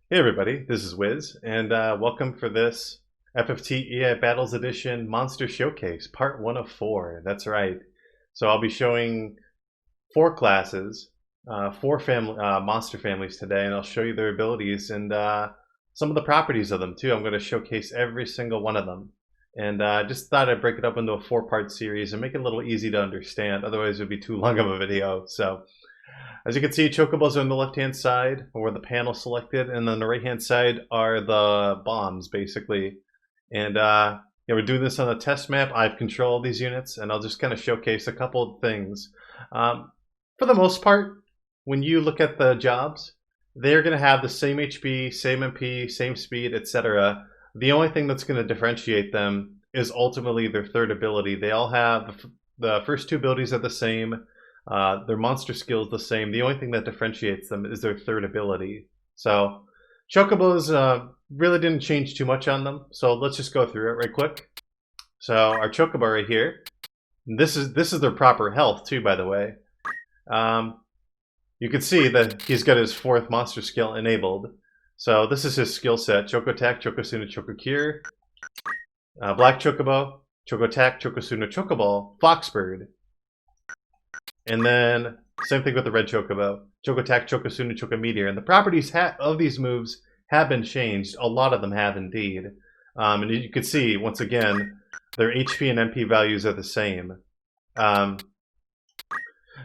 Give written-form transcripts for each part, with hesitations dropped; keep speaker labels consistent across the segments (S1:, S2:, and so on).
S1: Hey everybody, this is Wiz, and welcome for this FFT EI Battles Edition Monster Showcase, part 1 of 4. That's right. So I'll be showing 4 classes, 4 monster families today, and I'll show you their abilities and some of the properties of them too. I'm going to showcase every single one of them. And just thought I'd break it up into a 4-part series and make it a little easy to understand, otherwise it would be too long of a video. So as you can see, Chocobos are on the left-hand side, or the panel selected, and then the right-hand side are the bombs, basically. And yeah, we're doing this on a test map. I have control of these units, and I'll just kind of showcase a couple of things. For the most part, when you look at the jobs, they're going to have the same HP, same MP, same speed, etc. The only thing that's going to differentiate them is ultimately their third ability. They all have the first 2 abilities are the same. Their monster skill is the same. The only thing that differentiates them is their third ability. So Chocobos really didn't change too much on them. So let's just go through it right quick. So our Chocobo right here. This is their proper health too, by the way. You can see that he's got his 4th monster skill enabled. So this is his skill set: Choco Attack, Chokosuna, Choco Cure, Black Chocobo, Choco Attack, Chokosuna, Chocoball, Foxbird. And then same thing with the red Chocobo: Choco Attack, Chokosuna, Choco Meteor. And the properties of these moves have been changed. A lot of them have indeed. And you can see, once again, their HP and MP values are the same.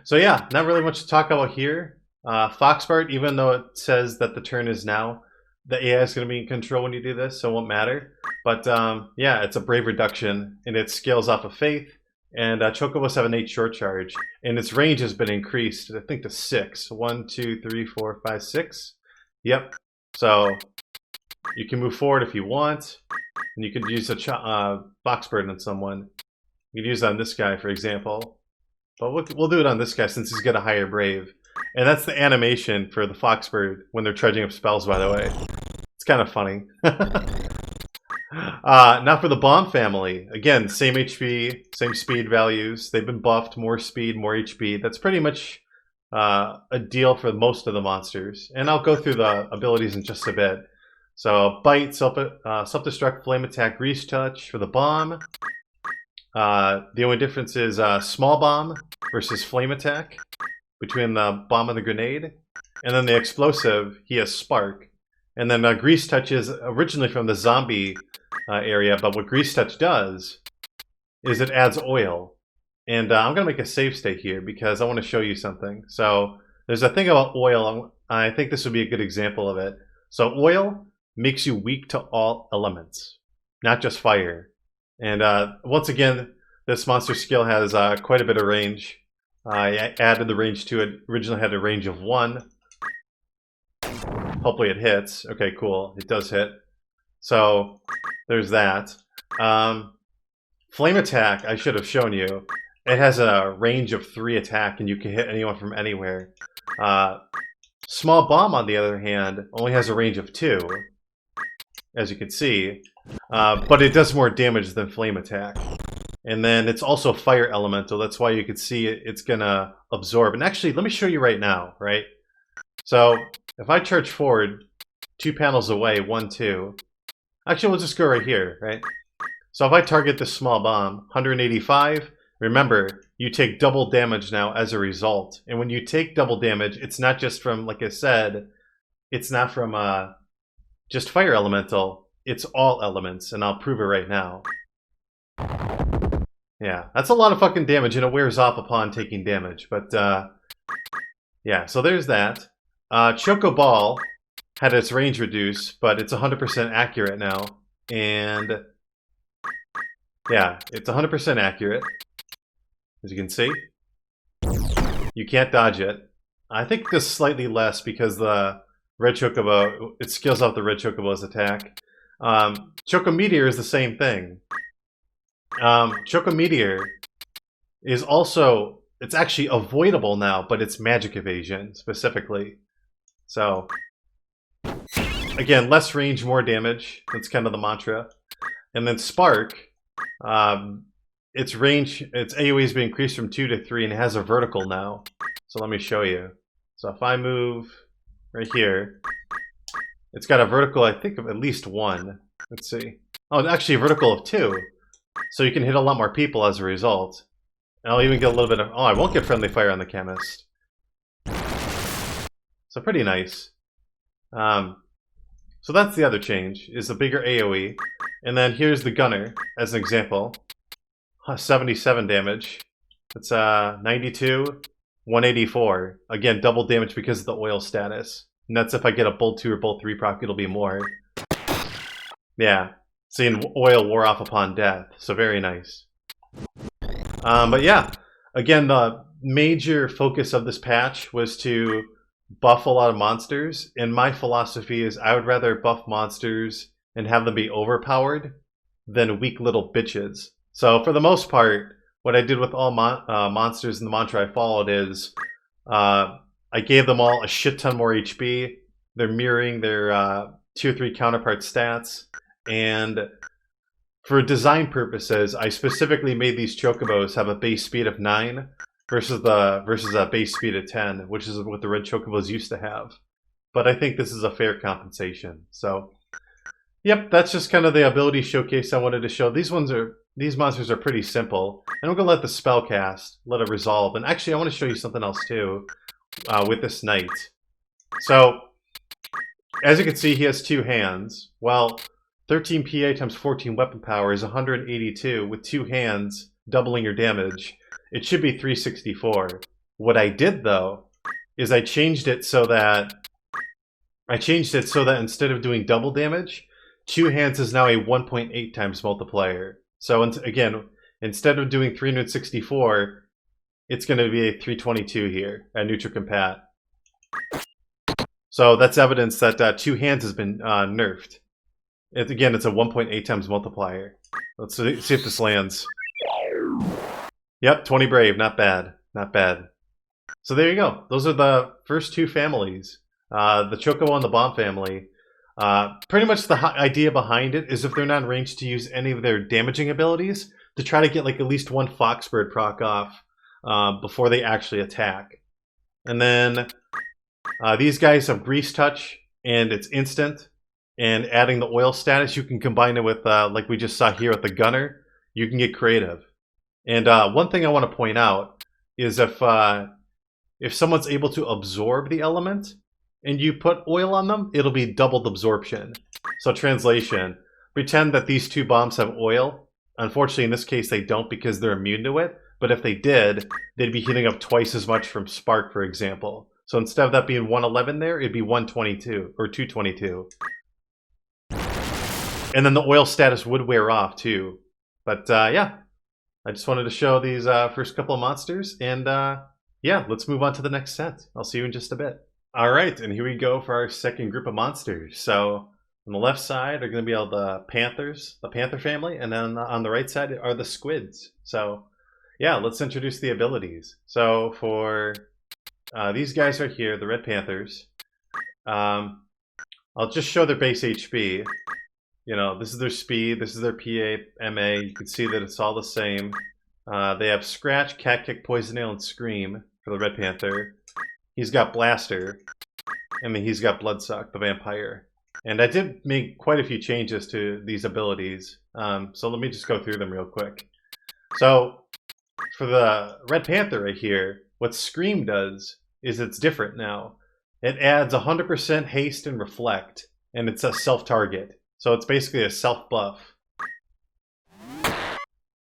S1: So yeah, not really much to talk about here. Foxbart, even though it says that the turn is now, the AI is going to be in control when you do this, so it won't matter. But yeah, it's a brave reduction, and it scales off of Faith. And Chocobos have an 8 short charge, and its range has been increased, I think, to 6. 1, 2, 3, 4, 5, 6. Yep. So you can move forward if you want, and you could use a Foxbird on someone. You could use it on this guy, for example. But we'll do it on this guy since he's got a higher brave. And that's the animation for the Foxbird when they're charging up spells, by the way. It's kind of funny. Now for the bomb family. Again, same HP, same speed values. They've been buffed, more speed, more HP. That's pretty much a deal for most of the monsters. And I'll go through the abilities in just a bit. So Bite, Self-Destruct, Flame Attack, Grease Touch for the bomb. The only difference is Small Bomb versus Flame Attack between the bomb and the grenade. And then the explosive, he has Spark. And then Grease Touch is originally from the zombie area, but what Grease Touch does is it adds oil. And I'm going to make a save state here because I want to show you something. So there's a thing about oil. I think this would be a good example of it. So oil makes you weak to all elements, not just fire. And once again, this monster skill has quite a bit of range. I added the range to it. Originally had a range of 1. Hopefully it hits. Okay, cool. It does hit. So there's that. Flame Attack, I should have shown you. It has a range of 3 attack, and you can hit anyone from anywhere. Small Bomb, on the other hand, only has a range of 2, as you can see. But it does more damage than Flame Attack. And then it's also Fire Elemental. That's why you can see it's going to absorb. And actually, let me show you right now, right? So if I charge forward 2 panels away, 1, 2. Actually, we'll just go right here, right? So if I target this Small Bomb, 185, remember, you take double damage now as a result. And when you take double damage, it's not just from, like I said, it's not from just Fire Elemental. It's all elements, and I'll prove it right now. Yeah, that's a lot of fucking damage, and it wears off upon taking damage. But, yeah, so there's that. Choco Ball had its range reduced, but it's 100% accurate now. And, yeah, it's 100% accurate, as you can see. You can't dodge it. I think this slightly less because the Red Chocobo, it skills out the Red Chocobo's attack. Choco Meteor is the same thing. Choco Meteor is also, it's actually avoidable now, but it's magic evasion specifically. So, again, less range, more damage. That's kind of the mantra. And then Spark, its range, its AoE has been increased from 2 to 3 and it has a vertical now. So let me show you. So if I move right here, It's got a vertical, I think, of at least 1. Let's see. Oh, actually a vertical of 2. So you can hit a lot more people as a result. And I'll even get a little bit of... Oh, I won't get friendly fire on the chemist. So pretty nice. So that's the other change, is the bigger AoE. And then here's the gunner, as an example. 77 damage. It's 92, 184. Again, double damage because of the oil status. And that's if I get a Bolt 2 or Bolt 3 proc, it'll be more. Yeah, seeing oil wore off upon death, so very nice. But yeah, again, the major focus of this patch was to buff a lot of monsters, and my philosophy is I would rather buff monsters and have them be overpowered than weak little bitches. So for the most part, what I did with all monsters in the mantra I followed is I gave them all a shit ton more HP. They're mirroring their 2 or 3 counterpart stats. And for design purposes, I specifically made these Chocobos have a base speed of 9 versus a base speed of 10, which is what the red Chocobos used to have. But I think this is a fair compensation. So, yep, that's just kind of the ability showcase I wanted to show. These monsters are pretty simple. And I'm going to let the spell cast, let it resolve. And actually, I want to show you something else too with this knight. So, as you can see, he has 2 hands. Well, 13 PA times 14 weapon power is 182 with 2 hands, doubling your damage. It should be 364. What I did though is I changed it so that instead of doing double damage, 2 hands is now a 1.8 times multiplier. So again, instead of doing 364, it's going to be a 322 here at neutral compat. So that's evidence that 2 hands has been nerfed. Again, it's a 1.8 times multiplier. Let's see if this lands. Yep, 20 brave, not bad, not bad. So there you go. Those are the first 2 families. The Chocobo and the Bomb family. Pretty much the idea behind it is if they're not in range to use any of their damaging abilities, to try to get like at least 1 Foxbird proc off before they actually attack. And then these guys have Grease Touch, and it's instant. And adding the oil status, you can combine it with, like we just saw here with the gunner, you can get creative. And one thing I want to point out is if someone's able to absorb the element and you put oil on them, it'll be doubled absorption. So translation, pretend that these 2 bombs have oil. Unfortunately, in this case, they don't because they're immune to it. But if they did, they'd be heating up twice as much from spark, for example. So instead of that being 111 there, it'd be 122 or 222. And then the oil status would wear off too. But yeah, I just wanted to show these first couple of monsters. And yeah, let's move on to the next set. I'll see you in just a bit. All right, and here we go for our second group of monsters. So on the left side are going to be all the Panthers, the Panther family. And then on the right side are the Squids. So yeah, let's introduce the abilities. So for these guys right here, the Red Panthers, I'll just show their base HP. You know, this is their speed, this is their PA, MA. You can see that it's all the same. They have Scratch, Cat Kick, Poison Nail, and Scream for the Red Panther. He's got Blaster, and then he's got Bloodsuck, the Vampire. And I did make quite a few changes to these abilities. So let me just go through them real quick. So for the Red Panther right here, what Scream does is it's different now. It adds 100% haste and reflect, and it's a self-target. So it's basically a self-buff.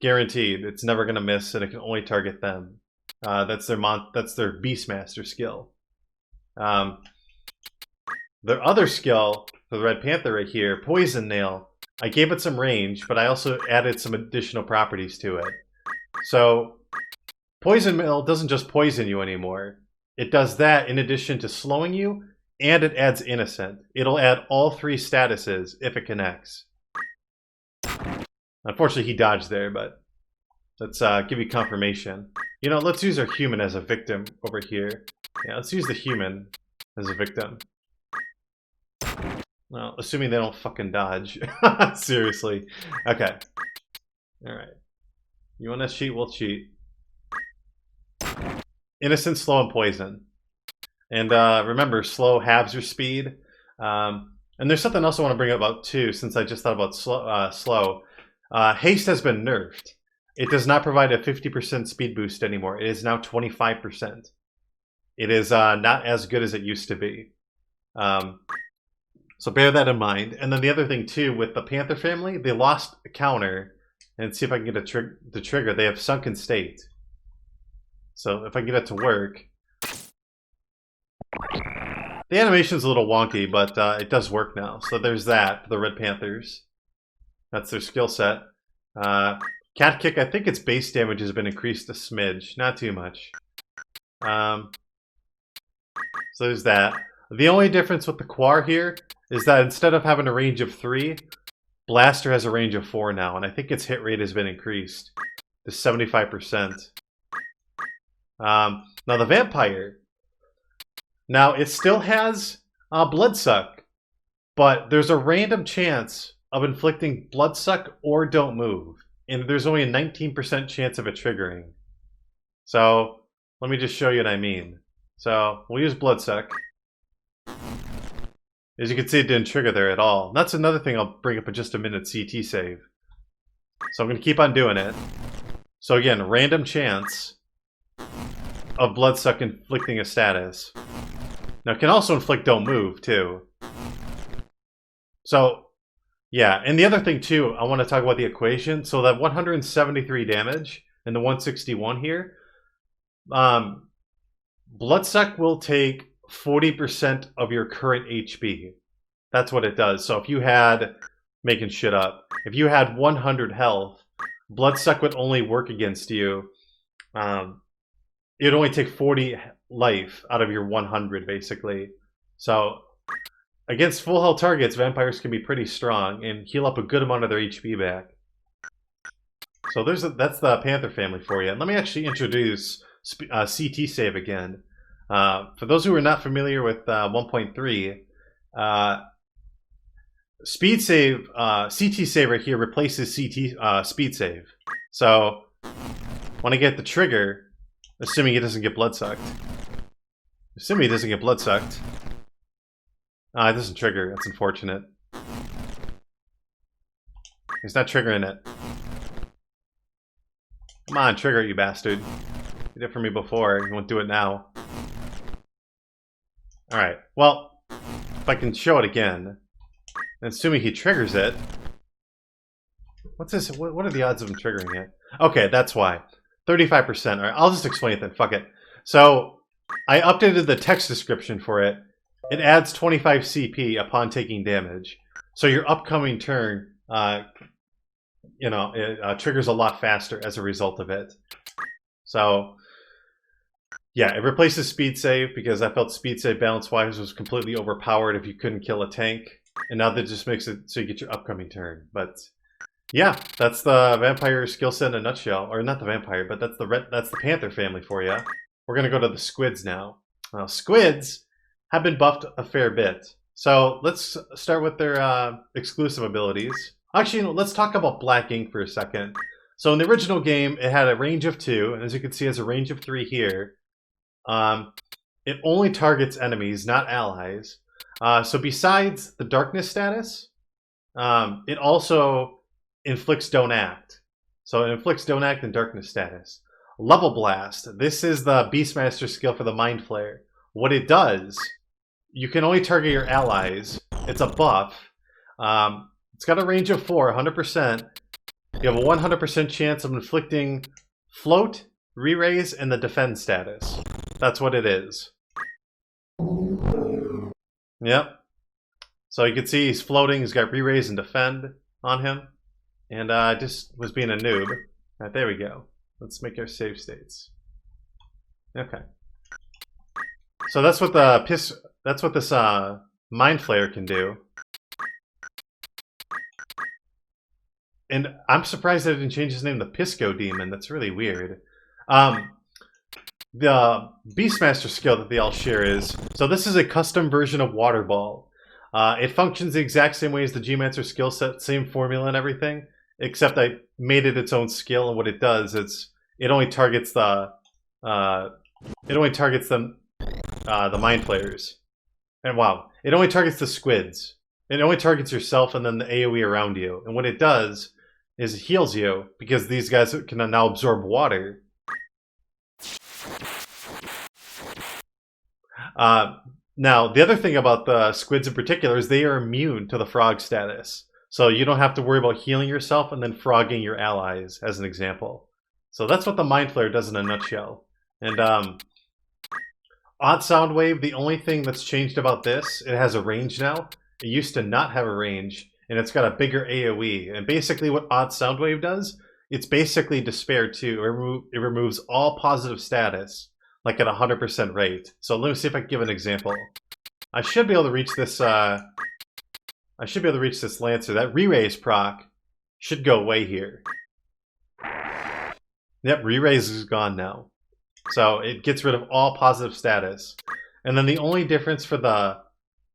S1: Guaranteed. It's never going to miss, and it can only target them. That's their Beastmaster skill. Their other skill for the Red Panther right here, Poison Nail, I gave it some range, but I also added some additional properties to it. So Poison Nail doesn't just poison you anymore. It does that in addition to slowing you, and it adds Innocent. It'll add all 3 statuses if it connects. Unfortunately, he dodged there, but let's give you confirmation. You know, let's use our human as a victim over here. Yeah, let's use the human as a victim. Well, assuming they don't fucking dodge. Seriously. Okay. Alright. You want to cheat? We'll cheat. Innocent, slow, and poison. And remember, slow halves your speed. And And there's something else I want to bring up about too, since I just thought about slow. Haste has been nerfed. It does not provide a 50% speed boost anymore. It is now 25%. It is not as good as it used to be. So bear that in mind. And then the other thing too, with the Panther family, they lost a counter. And see if I can get the trigger. They have sunken state. So if I can get it to work. The animation's a little wonky, but it does work now. So there's that for the Red Panthers. That's their skill set. Cat Kick, I think its base damage has been increased a smidge. Not too much. So there's that. The only difference with the Quar here is that instead of having a range of 3, Blaster has a range of 4 now, and I think its hit rate has been increased to 75%. Now the Vampire. Now it still has Bloodsuck, but there's a random chance of inflicting Bloodsuck or Don't Move, and there's only a 19% chance of it triggering. So let me just show you what I mean. So we'll use Bloodsuck. As you can see, it didn't trigger there at all. And that's another thing I'll bring up in just a minute, CT save. So I'm going to keep on doing it. So again, random chance of Bloodsuck inflicting a status. Now it can also inflict Don't Move too. So yeah, and the other thing too, I want to talk about the equation. So that 173 damage and the 161 here, Bloodsuck will take 40% of your current HP. That's what it does. So if you had, making shit up, if you had 100 health, Bloodsuck would only work against you. It would only take 40 life out of your 100, basically. So against full health targets, vampires can be pretty strong and heal up a good amount of their HP back. So that's the Panther family for you. And let me actually introduce CT save again. For those who are not familiar with 1.3, speed save, CT save right here replaces speed save. So when I get the trigger, assuming he doesn't get bloodsucked, it doesn't trigger. That's unfortunate. He's not triggering it. Come on, trigger it, you bastard. You did it for me before. You won't do it now. Alright, well, if I can show it again, assuming he triggers it. What's this? What are the odds of him triggering it? Okay, that's why. 35%. Alright, I'll just explain it then. Fuck it. So, I updated the text description for it. It adds 25 CP upon taking damage. So your upcoming turn, it triggers a lot faster as a result of it. So, yeah, it replaces speed save because I felt speed save balance-wise was completely overpowered if you couldn't kill a tank. And now that just makes it so you get your upcoming turn. But yeah, that's the vampire skill set in a nutshell. Or not the vampire, but that's the Panther family for you. We're going to go to the Squids now. Now, Squids have been buffed a fair bit. So let's start with their exclusive abilities. Actually, let's talk about Black Ink for a second. So in the original game, it had a range of 2. And as you can see, it has a range of 3 here. It only targets enemies, not allies. So besides the darkness status, it also inflicts Don't Act. So it inflicts Don't Act and darkness status. Level Blast. This is the Beastmaster skill for the Mind Flare. What it does, you can only target your allies. It's a buff. It's got a range of 4, 100%. You have a 100% chance of inflicting Float, Re-raise, and the Defend status. That's what it is. Yep. So you can see he's floating. He's got Re-raise and Defend on him. And I just was being a noob. Alright, there we go. Let's make our save states. Okay. So that's what this Mind Flare can do. And I'm surprised that it didn't change his name to Pisco Demon. That's really weird. The Beastmaster skill that they all share is, so this is a custom version of Water Ball. It functions the exact same way as the G-Mancer skill set, same formula and everything, except I made it its own skill, and what it does is it only targets the Mind Flayers. And wow, it only targets the Squids. It only targets yourself and then the AoE around you. And what it does is it heals you because these guys can now absorb water. Now, the other thing about the squids in particular is they are immune to the frog status. So you don't have to worry about healing yourself and then frogging your allies, as an example. So that's what the Mind Flare does in a nutshell. And Odd Sound Wave, the only thing that's changed about this, it has a range now. It used to not have a range, and it's got a bigger AoE. And basically what Odd Sound Wave does, it's basically Despair 2. It removes all positive status, like at 100% rate. So let me see if I can give an example. I should be able to reach this, Lancer. That re-raise proc should go away here. Yep, re-raise is gone now. So it gets rid of all positive status. And then the only difference for the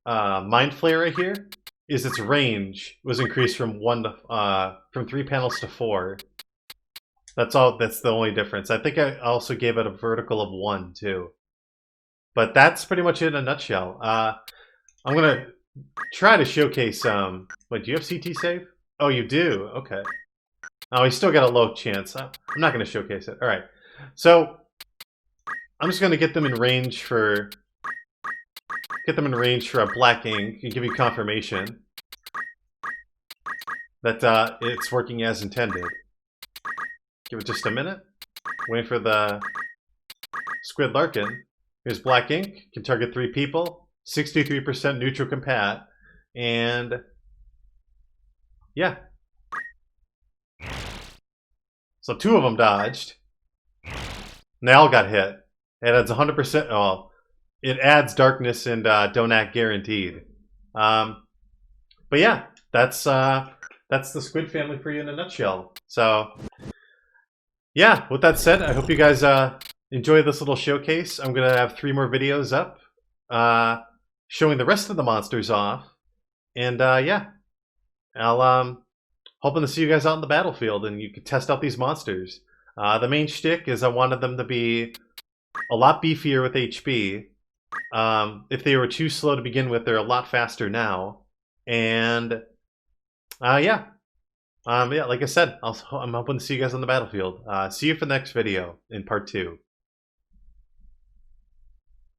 S1: Mind Flare right here is its range was increased from 3 panels to 4. That's all. That's the only difference. I think I also gave it a vertical of 1 too. But that's pretty much it in a nutshell. I'm gonna try to showcase. Wait, do you have CT save? Oh, you do. Okay. Oh, we still got a low chance. I'm not gonna showcase it. All right. So I'm just gonna get them in range for a black ink and give you confirmation that it's working as intended. Give it just a minute. Wait for the Squid Larkin. Here's black ink. Can target 3 people. 63% neutral compat. And yeah. So 2 of them dodged. And they all got hit. It adds 100%. Oh, it adds darkness and don't act guaranteed. But yeah, that's the Squid family for you in a nutshell. So yeah, with that said, I hope you guys enjoy this little showcase. I'm gonna have 3 more videos up showing the rest of the monsters off. And yeah, I'll hoping to see you guys out in the battlefield and you can test out these monsters. The main shtick is I wanted them to be a lot beefier with HP. If they were too slow to begin with, they're a lot faster now. And yeah. Yeah, like I said, I'm hoping to see you guys on the battlefield. See you for the next video in part 2.